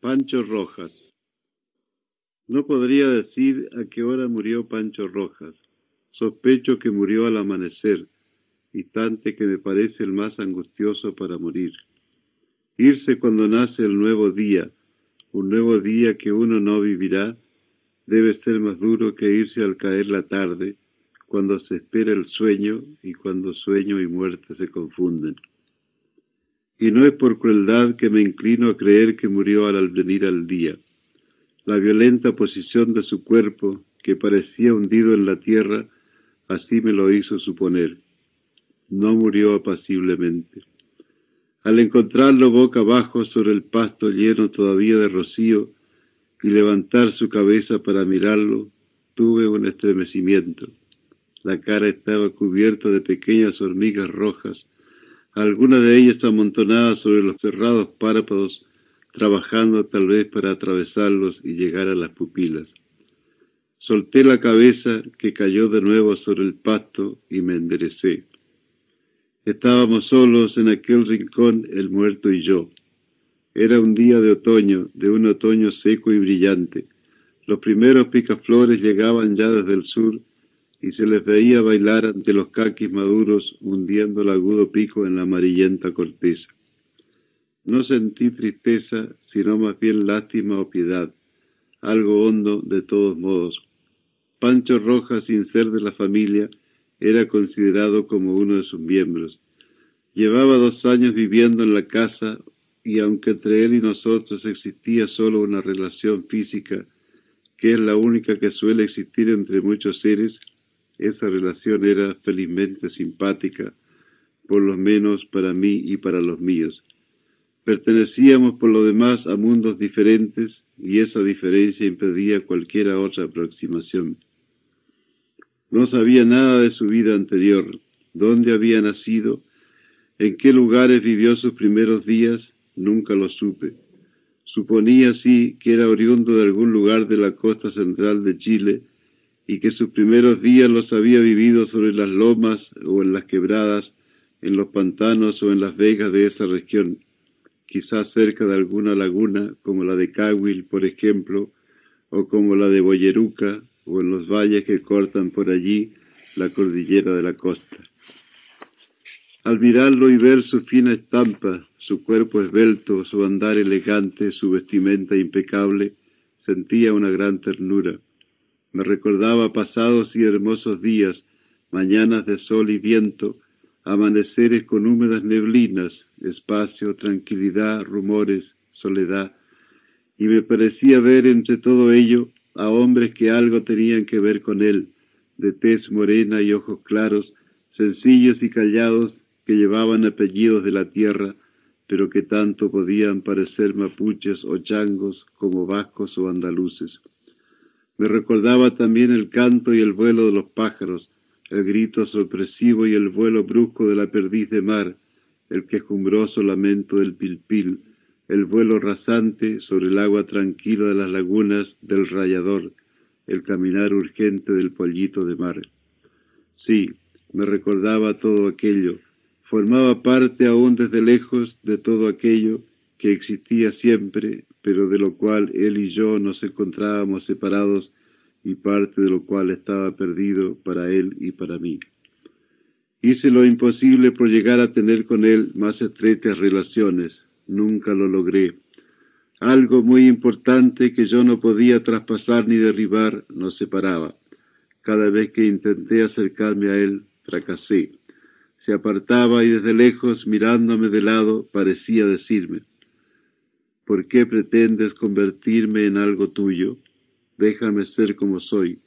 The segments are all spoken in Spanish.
Pancho Rojas. No podría decir a qué hora murió Pancho Rojas. Sospecho que murió al amanecer, instante que me parece el más angustioso para morir. Irse cuando nace el nuevo día, un nuevo día que uno no vivirá, debe ser más duro que irse al caer la tarde, cuando se espera el sueño y cuando sueño y muerte se confunden. Y no es por crueldad que me inclino a creer que murió al venir al día. La violenta posición de su cuerpo, que parecía hundido en la tierra, así me lo hizo suponer. No murió apaciblemente. Al encontrarlo boca abajo sobre el pasto lleno todavía de rocío y levantar su cabeza para mirarlo, tuve un estremecimiento. La cara estaba cubierta de pequeñas hormigas rojas, algunas de ellas amontonadas sobre los cerrados párpados, trabajando tal vez para atravesarlos y llegar a las pupilas. Solté la cabeza, que cayó de nuevo sobre el pasto, y me enderecé. Estábamos solos en aquel rincón, el muerto y yo. Era un día de otoño, de un otoño seco y brillante. Los primeros picaflores llegaban ya desde el sur y se les veía bailar ante los caquis maduros, hundiendo el agudo pico en la amarillenta corteza. No sentí tristeza, sino más bien lástima o piedad, algo hondo de todos modos. Pancho Rojas, sin ser de la familia, era considerado como uno de sus miembros. Llevaba 2 años viviendo en la casa y aunque entre él y nosotros existía solo una relación física, que es la única que suele existir entre muchos seres, esa relación era felizmente simpática, por lo menos para mí y para los míos. Pertenecíamos por lo demás a mundos diferentes y esa diferencia impedía cualquier otra aproximación. No sabía nada de su vida anterior, dónde había nacido, en qué lugares vivió sus primeros días, nunca lo supe. Suponía, sí, que era oriundo de algún lugar de la costa central de Chile y que sus primeros días los había vivido sobre las lomas o en las quebradas, en los pantanos o en las vegas de esa región, quizás cerca de alguna laguna, como la de Cahuil, por ejemplo, o como la de Boyeruca, o en los valles que cortan por allí la cordillera de la costa. Al mirarlo y ver su fina estampa, su cuerpo esbelto, su andar elegante, su vestimenta impecable, sentía una gran ternura. Me recordaba pasados y hermosos días, mañanas de sol y viento, amaneceres con húmedas neblinas, espacio, tranquilidad, rumores, soledad, y me parecía ver entre todo ello a hombres que algo tenían que ver con él, de tez morena y ojos claros, sencillos y callados, que llevaban apellidos de la tierra, pero que tanto podían parecer mapuches o changos como vascos o andaluces. Me recordaba también el canto y el vuelo de los pájaros, el grito sorpresivo y el vuelo brusco de la perdiz de mar, el quejumbroso lamento del pilpil, el vuelo rasante sobre el agua tranquila de las lagunas del rayador, el caminar urgente del pollito de mar. Sí, me recordaba todo aquello, formaba parte aún desde lejos de todo aquello que existía siempre, pero de lo cual él y yo nos encontrábamos separados y parte de lo cual estaba perdido para él y para mí. Hice lo imposible por llegar a tener con él más estrechas relaciones. Nunca lo logré. Algo muy importante que yo no podía traspasar ni derribar nos separaba. Cada vez que intenté acercarme a él, fracasé. Se apartaba y desde lejos, mirándome de lado, parecía decirme: ¿por qué pretendes convertirme en algo tuyo? Déjame ser como soy.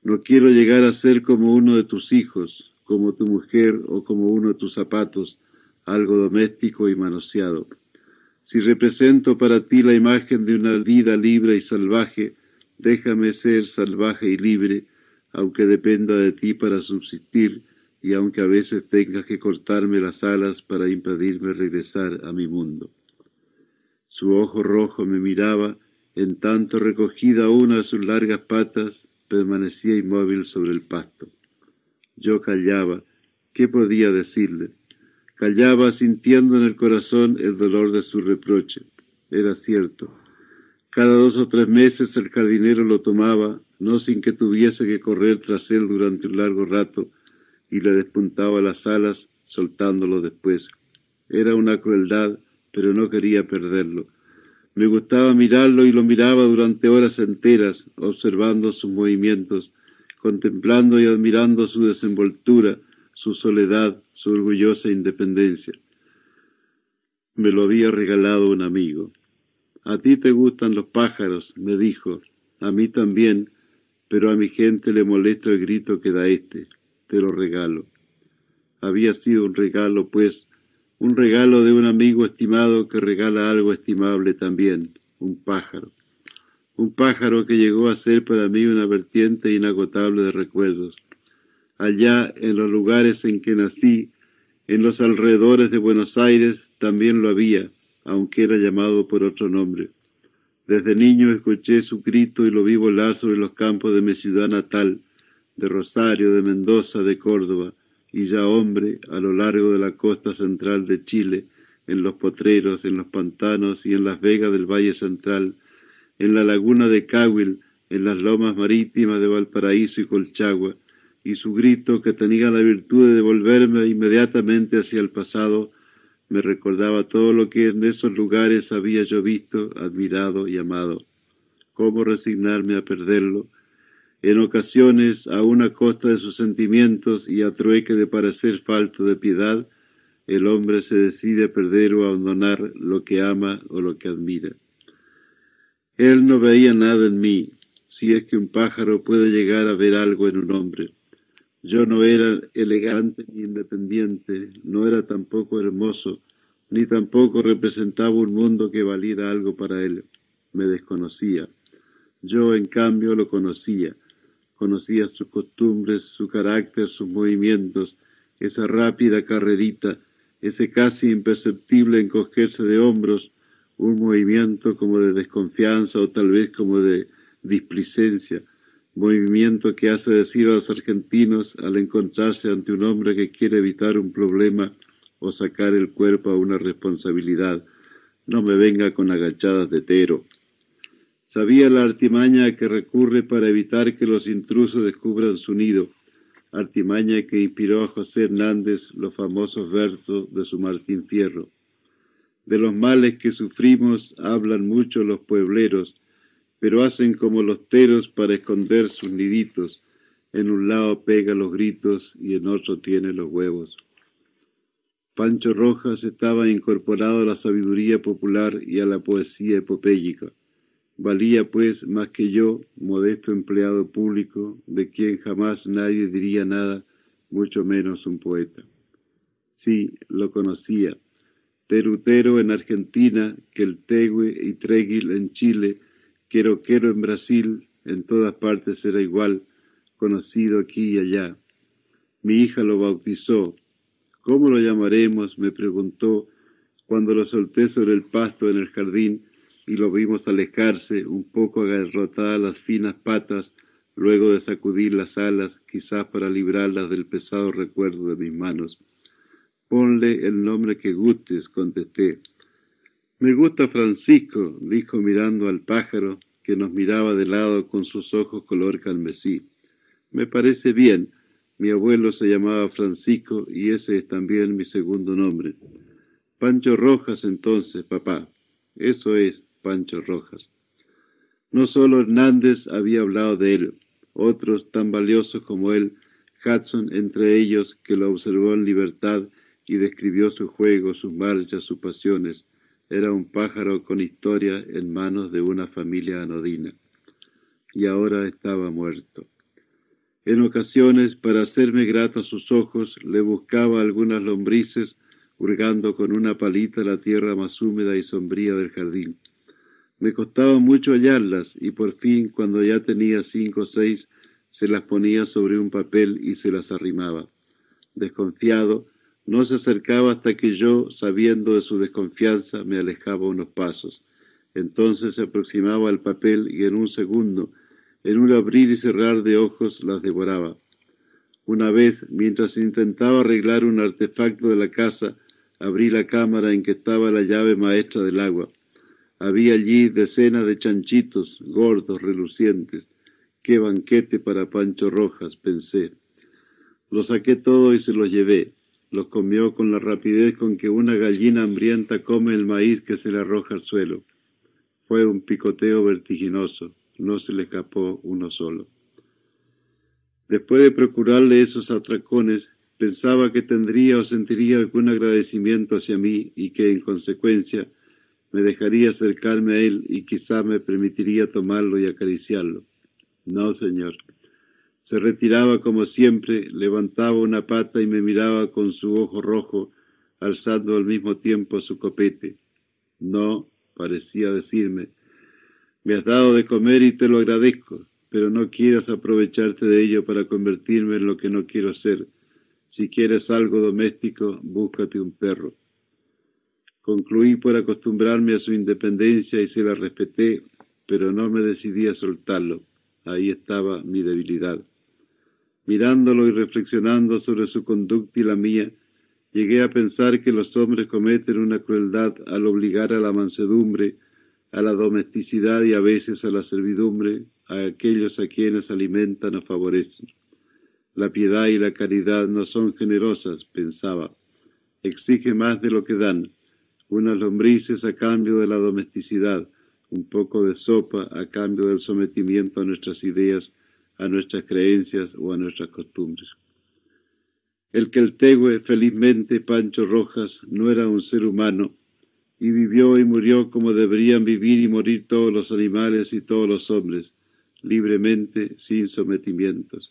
No quiero llegar a ser como uno de tus hijos, como tu mujer o como uno de tus zapatos, algo doméstico y manoseado. Si represento para ti la imagen de una vida libre y salvaje, déjame ser salvaje y libre, aunque dependa de ti para subsistir y aunque a veces tengas que cortarme las alas para impedirme regresar a mi mundo. Su ojo rojo me miraba, en tanto recogida una de sus largas patas, permanecía inmóvil sobre el pasto. Yo callaba. ¿Qué podía decirle? Callaba sintiendo en el corazón el dolor de su reproche. Era cierto. Cada 2 o 3 meses el jardinero lo tomaba, no sin que tuviese que correr tras él durante un largo rato, y le despuntaba las alas, soltándolo después. Era una crueldad, pero no quería perderlo. Me gustaba mirarlo y lo miraba durante horas enteras, observando sus movimientos, contemplando y admirando su desenvoltura, su soledad, su orgullosa independencia. Me lo había regalado un amigo. «A ti te gustan los pájaros», me dijo. «A mí también, pero a mi gente le molesta el grito que da este. Te lo regalo». Había sido un regalo, pues, un regalo de un amigo estimado que regala algo estimable también, un pájaro. Un pájaro que llegó a ser para mí una vertiente inagotable de recuerdos. Allá, en los lugares en que nací, en los alrededores de Buenos Aires, también lo había, aunque era llamado por otro nombre. Desde niño escuché su grito y lo vi volar sobre los campos de mi ciudad natal, de Rosario, de Mendoza, de Córdoba, y ya hombre, a lo largo de la costa central de Chile, en los potreros, en los pantanos y en las vegas del Valle Central, en la laguna de Cahuil, en las lomas marítimas de Valparaíso y Colchagua, y su grito, que tenía la virtud de devolverme inmediatamente hacia el pasado, me recordaba todo lo que en esos lugares había yo visto, admirado y amado. ¿Cómo resignarme a perderlo? En ocasiones, aun a costa de sus sentimientos y a trueque de parecer falto de piedad, el hombre se decide a perder o abandonar lo que ama o lo que admira. Él no veía nada en mí, si es que un pájaro puede llegar a ver algo en un hombre. Yo no era elegante ni independiente, no era tampoco hermoso, ni tampoco representaba un mundo que valiera algo para él. Me desconocía. Yo, en cambio, lo conocía. Conocía sus costumbres, su carácter, sus movimientos, esa rápida carrerita, ese casi imperceptible encogerse de hombros, un movimiento como de desconfianza o tal vez como de displicencia, movimiento que hace decir a los argentinos al encontrarse ante un hombre que quiere evitar un problema o sacar el cuerpo a una responsabilidad: «No me venga con agachadas de tero». Sabía la artimaña a que recurre para evitar que los intrusos descubran su nido, artimaña que inspiró a José Hernández los famosos versos de su Martín Fierro. De los males que sufrimos hablan mucho los puebleros, pero hacen como los teros para esconder sus niditos. En un lado pega los gritos y en otro tiene los huevos. Pancho Rojas estaba incorporado a la sabiduría popular y a la poesía epopéyica. Valía, pues, más que yo, modesto empleado público, de quien jamás nadie diría nada, mucho menos un poeta. Sí, lo conocía. Terutero en Argentina, Queltegue y Tréguil en Chile, Queroquero en Brasil, en todas partes era igual, conocido aquí y allá. Mi hija lo bautizó. «¿Cómo lo llamaremos?», me preguntó, cuando lo solté sobre el pasto en el jardín y lo vimos alejarse, un poco agarrotadas las finas patas, luego de sacudir las alas, quizás para librarlas del pesado recuerdo de mis manos. «Ponle el nombre que gustes», contesté. «Me gusta Francisco», dijo mirando al pájaro, que nos miraba de lado con sus ojos color carmesí. «Me parece bien. Mi abuelo se llamaba Francisco y ese es también mi segundo nombre». «Pancho Rojas, entonces, papá». «Eso es, Pancho Rojas». No solo Hernández había hablado de él, otros tan valiosos como él, Hudson entre ellos, que lo observó en libertad y describió su juego, sus marchas, sus pasiones. Era un pájaro con historia en manos de una familia anodina. Y ahora estaba muerto. En ocasiones, para hacerme grato a sus ojos, le buscaba algunas lombrices, hurgando con una palita la tierra más húmeda y sombría del jardín. Me costaba mucho hallarlas, y por fin, cuando ya tenía 5 o 6, se las ponía sobre un papel y se las arrimaba. Desconfiado, no se acercaba hasta que yo, sabiendo de su desconfianza, me alejaba unos pasos. Entonces se aproximaba al papel y en un segundo, en un abrir y cerrar de ojos, las devoraba. Una vez, mientras intentaba arreglar un artefacto de la casa, abrí la cámara en que estaba la llave maestra del agua. Había allí decenas de chanchitos, gordos, relucientes. ¡Qué banquete para Pancho Rojas!, pensé. Los saqué todo y se los llevé. Los comió con la rapidez con que una gallina hambrienta come el maíz que se le arroja al suelo. Fue un picoteo vertiginoso. No se le escapó uno solo. Después de procurarle esos atracones, pensaba que tendría o sentiría algún agradecimiento hacia mí y que, en consecuencia, me dejaría acercarme a él y quizá me permitiría tomarlo y acariciarlo. No, señor. Se retiraba como siempre, levantaba una pata y me miraba con su ojo rojo, alzando al mismo tiempo su copete. No, parecía decirme, me has dado de comer y te lo agradezco, pero no quieras aprovecharte de ello para convertirme en lo que no quiero ser. Si quieres algo doméstico, búscate un perro. Concluí por acostumbrarme a su independencia y se la respeté, pero no me decidí a soltarlo. Ahí estaba mi debilidad. Mirándolo y reflexionando sobre su conducta y la mía, llegué a pensar que los hombres cometen una crueldad al obligar a la mansedumbre, a la domesticidad y a veces a la servidumbre a aquellos a quienes alimentan o favorecen. La piedad y la caridad no son generosas, pensaba. Exigen más de lo que dan. Unas lombrices a cambio de la domesticidad, un poco de sopa a cambio del sometimiento a nuestras ideas, a nuestras creencias o a nuestras costumbres. El Queltegüe, felizmente Pancho Rojas, no era un ser humano, y vivió y murió como deberían vivir y morir todos los animales y todos los hombres, libremente, sin sometimientos.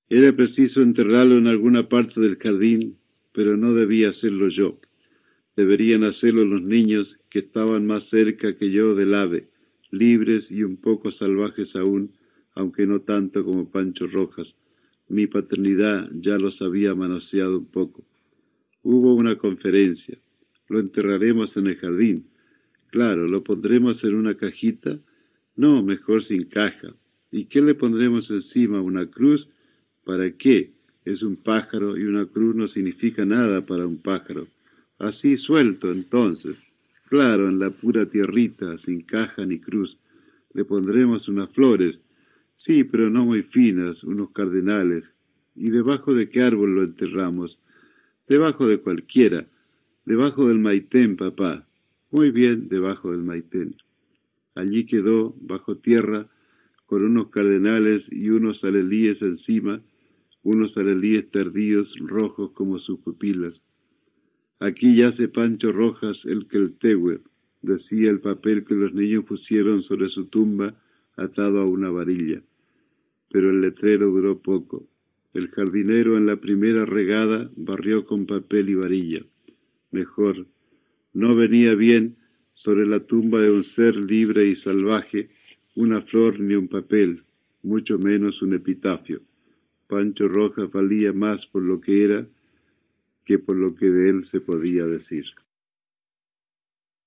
Era preciso enterrarlo en alguna parte del jardín, pero no debía hacerlo yo. Deberían hacerlo los niños que estaban más cerca que yo del ave, libres y un poco salvajes aún, aunque no tanto como Pancho Rojas. Mi paternidad ya los había manoseado un poco. Hubo una conferencia. Lo enterraremos en el jardín. Claro, ¿lo pondremos en una cajita? No, mejor sin caja. ¿Y qué le pondremos encima? ¿Una cruz? ¿Para qué? Es un pájaro y una cruz no significa nada para un pájaro. Así suelto, entonces. Claro, en la pura tierrita, sin caja ni cruz. Le pondremos unas flores. Sí, pero no muy finas, unos cardenales. ¿Y debajo de qué árbol lo enterramos? Debajo de cualquiera. Debajo del maitén, papá. Muy bien, debajo del maitén. Allí quedó, bajo tierra, con unos cardenales y unos alelíes encima, unos alelíes tardíos, rojos como sus pupilas. Aquí yace Pancho Rojas, el Queltegüe, decía el papel que los niños pusieron sobre su tumba atado a una varilla. Pero el letrero duró poco. El jardinero en la primera regada barrió con papel y varilla. Mejor, no venía bien sobre la tumba de un ser libre y salvaje una flor ni un papel, mucho menos un epitafio. Pancho Rojas valía más por lo que era que por lo que de él se podía decir.